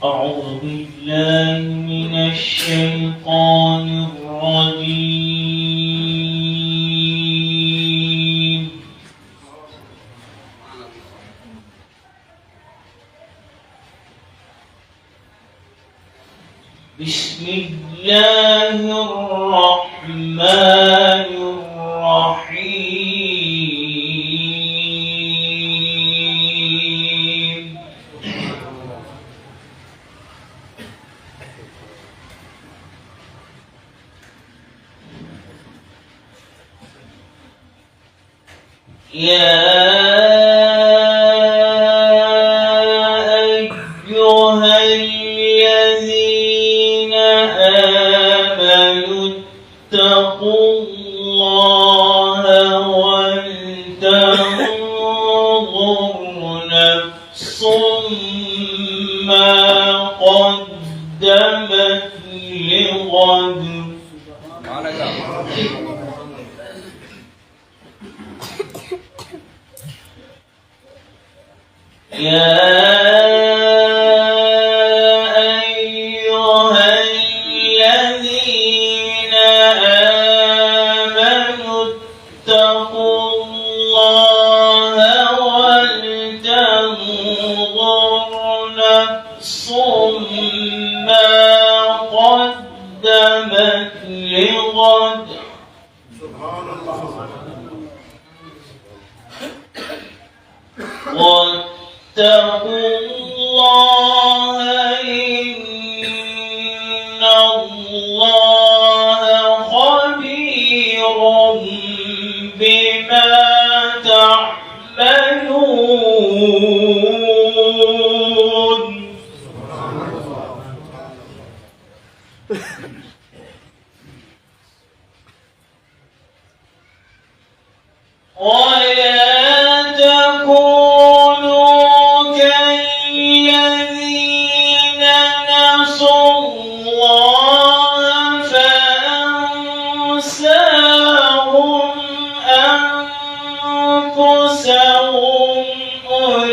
أعوذ بالله من الشيطان الرجيم. بسم الله الرحمن الرحيم. يا أيها الذين آمنوا اتقوا الله ولتنظر نفس ما قدمت لغد. يا أيها الذين آمنوا اتقوا الله ولتنظر نفس ما قدمت لغد. سبحان الله. واتقوا الله إن الله خبير بما تعملون. ولا تكونوا كالذين نسوا الله فأنساهم أنفسهم أولئك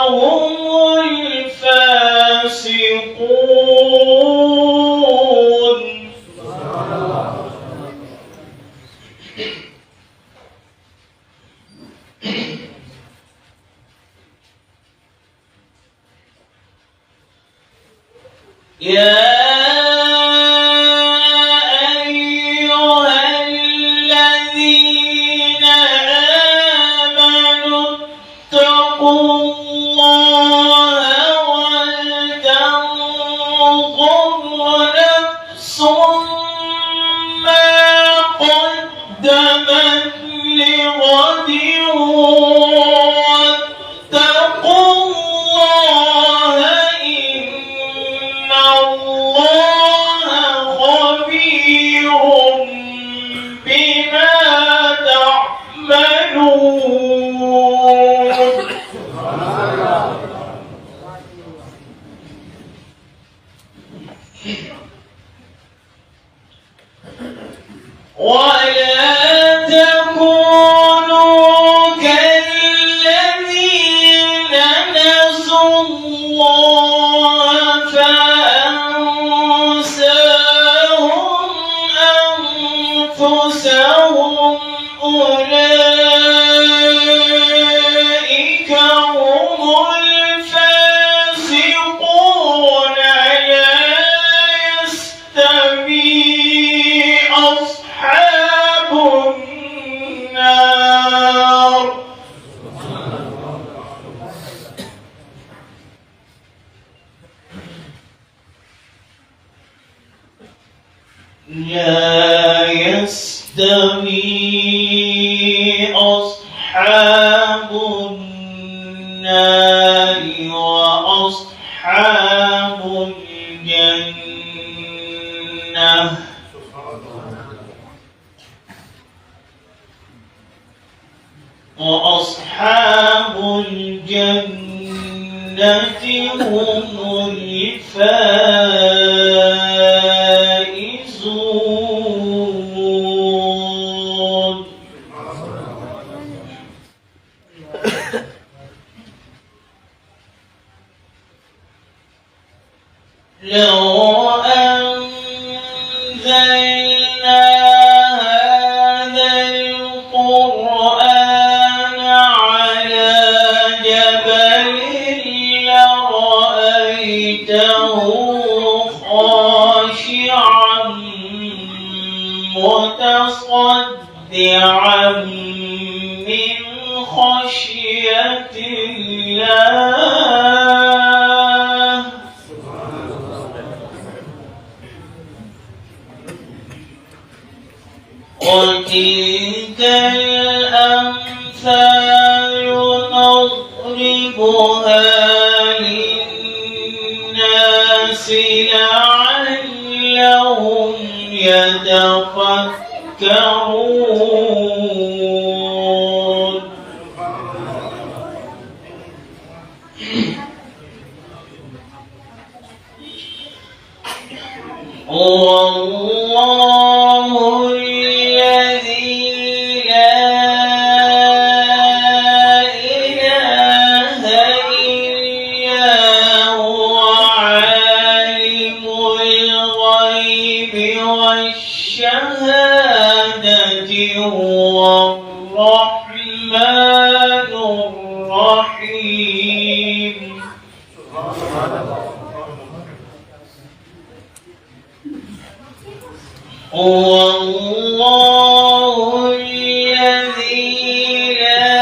هم الفاسقون. يا أيها الذين آمنوا اتقوا الله ولتنظر نفس ما قدمت لغد. واتقوا الله إن الله خبير بما تعملون. ولا تكونوا كالذين نسوا الله فأنساهم أنفسهم أولئك هم الفاسقون. لا يستوي أصحاب النار. لا يستوي أصحاب النار وأصحاب الجنة. وأصحاب الجنة هم الفائزون. لو أنزلنا هذا القرآن على جبل لرأيته خاشعا متصدعا من خشية الله. وتلك الأمثال نضربها للناس لعلهم يتفكرون. هو الله الذي لا إله إلا هو عالم الغيب والشهادة هو الرحمن الرحيم. هو الله الذي لا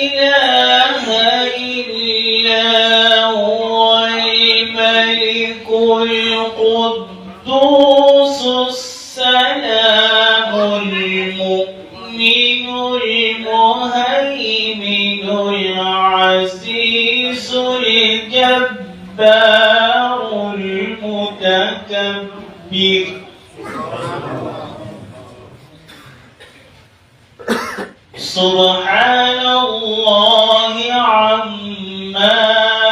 إله إلا هو الملك القدوس السلام المؤمن المهيمن العزيز الجبار المتكبر. سبحان الله عما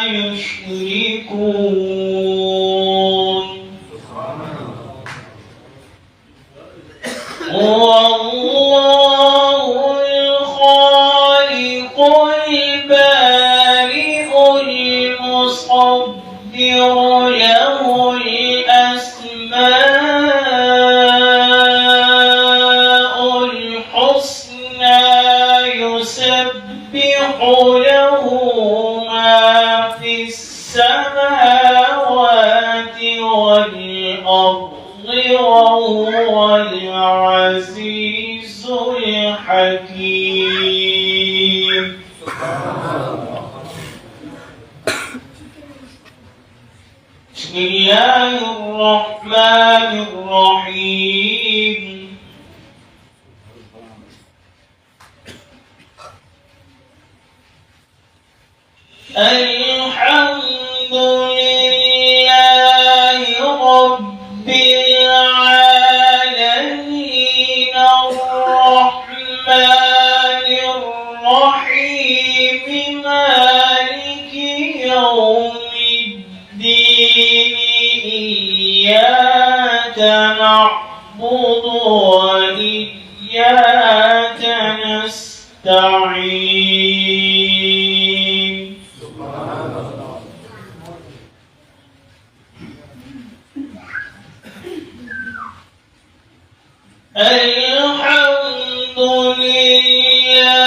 يشركون. هو الله الخالق البارئ المصور له الأسماء الحسنى يسبح له ما في السماوات والأرض وهو العزيز الحكيم. بسم الله الرحمن الرحيم. الحمد لله رب العالمين الرحمن الرحيم مالك يوم الدين إياك نعبد وإياك نستعين. الحمد لله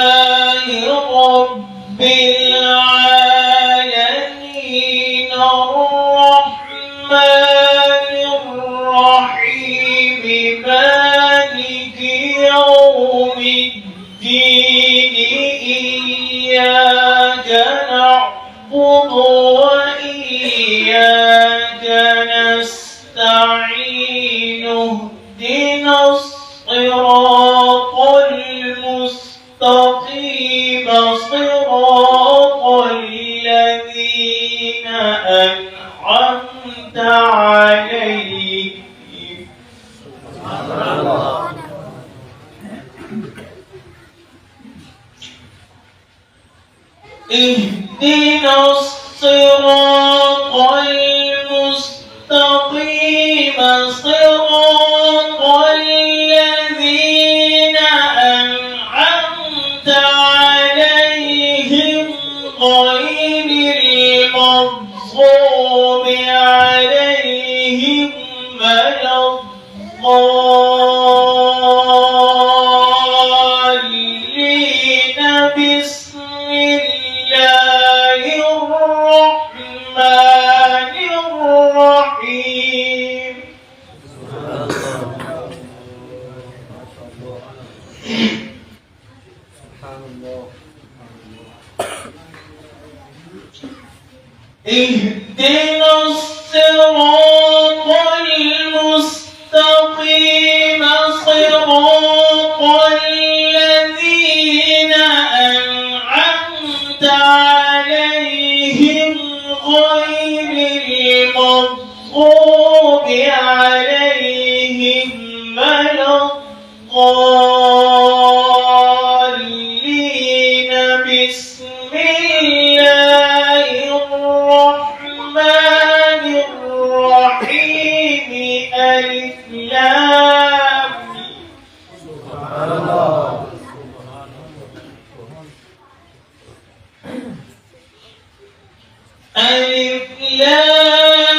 رب العالمين الرحمن الرحيم مالك يوم الدين إياك نعبد وإياك نستعين. اهدنا الصراط المستقيم صراط الذين أنعمت عليهم. اهدنا الصراط المستقيم صراط الذين أنعمت عليهم غير المغضوب بسم الله الرحمن الرحيم اهدنا الصراط المستقيم صراط الذين أنعمت عليهم غير المغضوب عليهم ولا الضالين بسم الله الرحمن الرحيم ألف لام سبحان الله ألف لام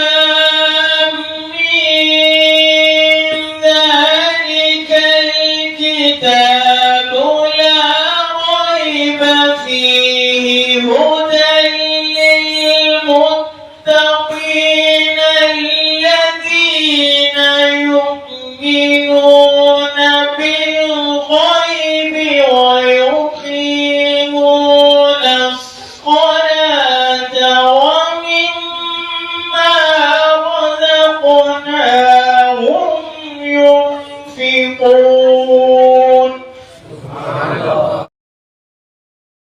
ميم ذلك الكتاب لا ريب فيه